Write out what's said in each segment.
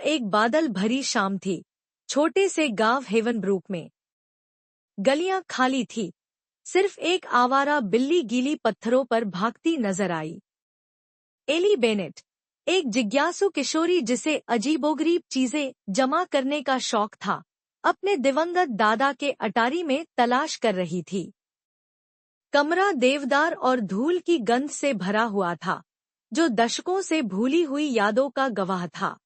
एक बादल भरी शाम थी, छोटे से गांव हेवनब्रूक में। गलियां खाली थी, सिर्फ एक आवारा बिल्ली गीली पत्थरों पर भागती नजर आई। एली बेनेट, एक जिज्ञासु किशोरी जिसे अजीबोगरीब चीजें जमा करने का शौक था, अपने दिवंगत दादा के अटारी में तलाश कर रही थी। कमरा देवदार और धूल की गंध से भरा हुआ था, जो दशकों से भूली हुई यादों का गवाह था।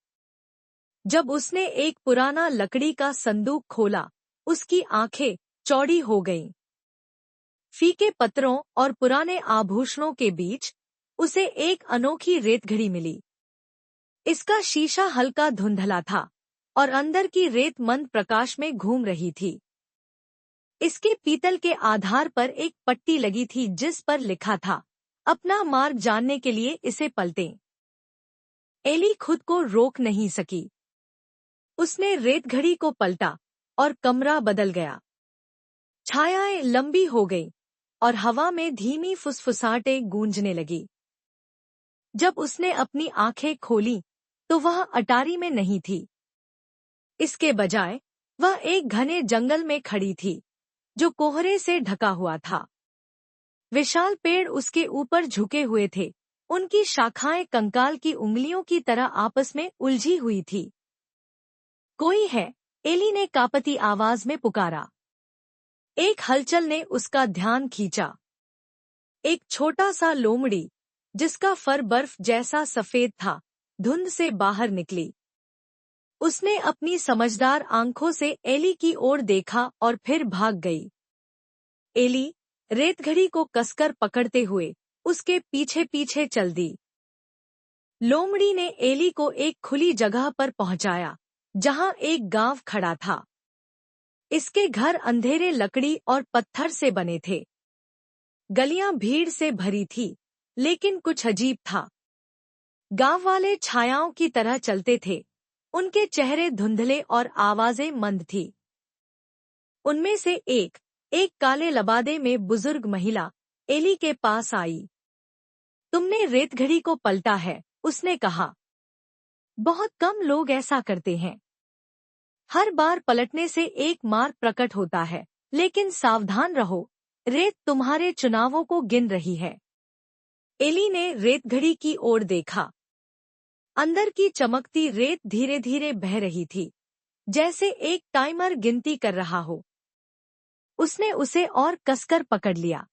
जब उसने एक पुराना लकड़ी का संदूक खोला, उसकी आंखें चौड़ी हो गईं। फीके पत्रों और पुराने आभूषणों के बीच उसे एक अनोखी रेतघड़ी मिली। इसका शीशा हल्का धुंधला था और अंदर की रेत मंद प्रकाश में घूम रही थी। इसके पीतल के आधार पर एक पट्टी लगी थी जिस पर लिखा था, अपना मार्ग जानने के लिए इसे पलटें। एली खुद को रोक नहीं सकी। उसने रेतघड़ी को पलटा और कमरा बदल गया। छायाएं लंबी हो गईं और हवा में धीमी फुसफुसाहटें गूंजने लगी। जब उसने अपनी आंखें खोलीं, तो वह अटारी में नहीं थी। इसके बजाय वह एक घने जंगल में खड़ी थी, जो कोहरे से ढका हुआ था। विशाल पेड़ उसके ऊपर झुके हुए थे, उनकी शाखाएं कंकाल की उंगलियों की तरह आपस में उलझी हुई थी। कोई है, एली ने कांपती आवाज में पुकारा। एक हलचल ने उसका ध्यान खींचा। एक छोटा सा लोमड़ी, जिसका फर बर्फ जैसा सफेद था, धुंध से बाहर निकली। उसने अपनी समझदार आंखों से एली की ओर देखा और फिर भाग गई। एली, रेतघड़ी को कसकर पकड़ते हुए, उसके पीछे पीछे चल दी। लोमड़ी ने एली को एक खुली जगह पर पहुंचाया, जहां एक गांव खड़ा था। इसके घर अंधेरे लकड़ी और पत्थर से बने थे। गलियां भीड़ से भरी थी, लेकिन कुछ अजीब था। गांव वाले छायाओं की तरह चलते थे, उनके चेहरे धुंधले और आवाजें मंद थी। उनमें से एक काले लबादे में बुजुर्ग महिला एली के पास आई। तुमने रेतघड़ी को पलटा है, उसने कहा। बहुत कम लोग ऐसा करते हैं। हर बार पलटने से एक मार्ग प्रकट होता है, लेकिन सावधान रहो, रेत तुम्हारे चुनावों को गिन रही है। एली ने रेतघड़ी की ओर देखा। अंदर की चमकती रेत धीरे धीरे बह रही थी, जैसे एक टाइमर गिनती कर रहा हो। उसने उसे और कसकर पकड़ लिया।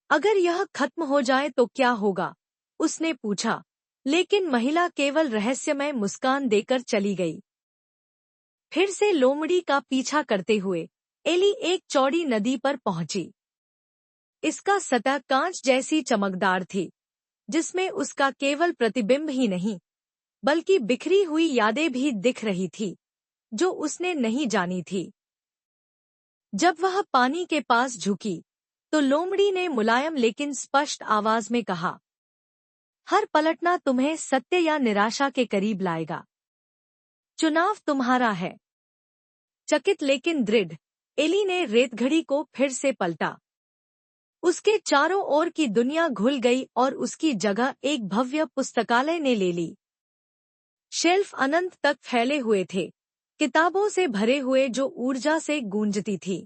अगर यह खत्म हो जाए तो क्या होगा? उसने पूछा, लेकिन महिला केवल रहस्यमय मुस्कान देकर चली गई। फिर से लोमड़ी का पीछा करते हुए एली एक चौड़ी नदी पर पहुंची। इसका सतह कांच जैसी चमकदार थी, जिसमें उसका केवल प्रतिबिंब ही नहीं, बल्कि बिखरी हुई यादें भी दिख रही थी, जो उसने नहीं जानी थी। जब वह पानी के पास झुकी, तो लोमड़ी ने मुलायम लेकिन स्पष्ट आवाज में कहा, हर पलटना तुम्हें सत्य या निराशा के करीब लाएगा। चुनाव तुम्हारा है। चकित लेकिन दृढ़, एली ने रेतघड़ी को फिर से पलटा। उसके चारों ओर की दुनिया घुल गई और उसकी जगह एक भव्य पुस्तकालय ने ले ली। शेल्फ अनंत तक फैले हुए थे, किताबों से भरे हुए जो ऊर्जा से गूंजती थी।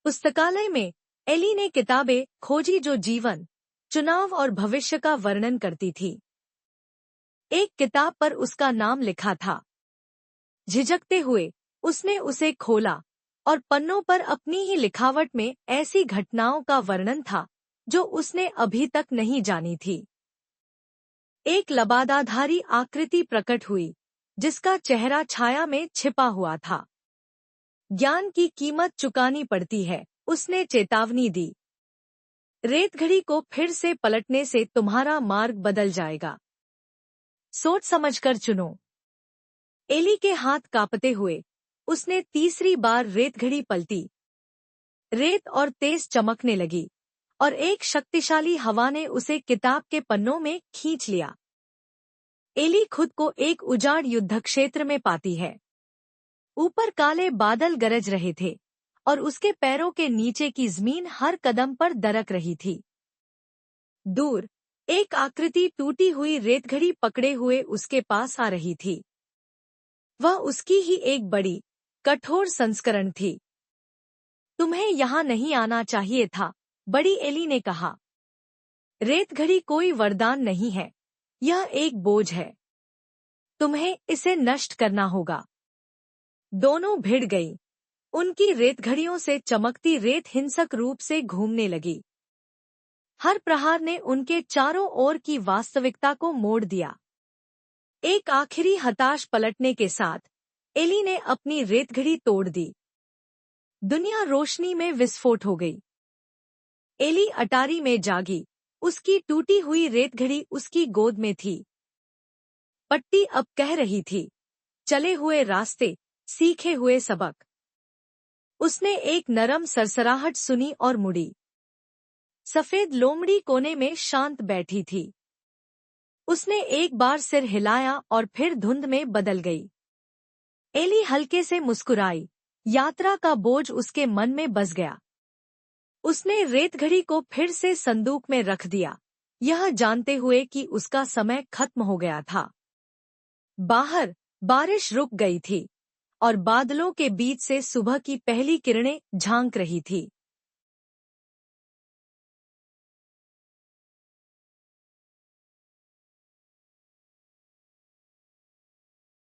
पुस्तकालय में एली ने किताबें खोजी जो जीवन, चुनाव और भविष्य का वर्णन करती थी। एक किताब पर उसका नाम लिखा था। झिझकते हुए उसने उसे खोला और पन्नों पर अपनी ही लिखावट में ऐसी घटनाओं का वर्णन था जो उसने अभी तक नहीं जानी थी। एक लबादाधारी आकृति प्रकट हुई, जिसका चेहरा छाया में छिपा हुआ था। ज्ञान की कीमत चुकानी पड़ती है, उसने चेतावनी दी। रेतघड़ी को फिर से पलटने से तुम्हारा मार्ग बदल जाएगा। सोच समझकर चुनो। एली के हाथ कांपते हुए उसने तीसरी बार रेतघड़ी पलटी। रेत और तेज चमकने लगी और एक शक्तिशाली हवा ने उसे किताब के पन्नों में खींच लिया। एली खुद को एक उजाड़ युद्धक्षेत्र में पाती है। ऊपर काले बादल गरज रहे थे और उसके पैरों के नीचे की जमीन हर कदम पर दरक रही थी। दूर एक आकृति टूटी हुई रेतघड़ी पकड़े हुए उसके पास आ रही थी। वह उसकी ही एक बड़ी, कठोर संस्करण थी। तुम्हें यहाँ नहीं आना चाहिए था, बड़ी एली ने कहा। रेतघड़ी कोई वरदान नहीं है, यह एक बोझ है। तुम्हें इसे नष्ट करना होगा। दोनों भिड़ गईं। उनकी रेतघड़ियों से चमकती रेत हिंसक रूप से घूमने लगी। हर प्रहार ने उनके चारों ओर की वास्तविकता को मोड़ दिया। एक आखिरी हताश पलटने के साथ एली ने अपनी रेतघड़ी तोड़ दी। दुनिया रोशनी में विस्फोट हो गई। एली अटारी में जागी। उसकी टूटी हुई रेतघड़ी उसकी गोद में थी। पट्टी अब कह रही थी, चले हुए रास्ते, सीखे हुए सबक। उसने एक नरम सरसराहट सुनी और मुड़ी। सफेद लोमड़ी कोने में शांत बैठी थी। उसने एक बार सिर हिलाया और फिर धुंध में बदल गई। एली हल्के से मुस्कुराई। यात्रा का बोझ उसके मन में बस गया। उसने रेतघड़ी को फिर से संदूक में रख दिया, यह जानते हुए कि उसका समय खत्म हो गया था। बाहर बारिश रुक गई थी और बादलों के बीच से सुबह की पहली किरणें झांक रही थी।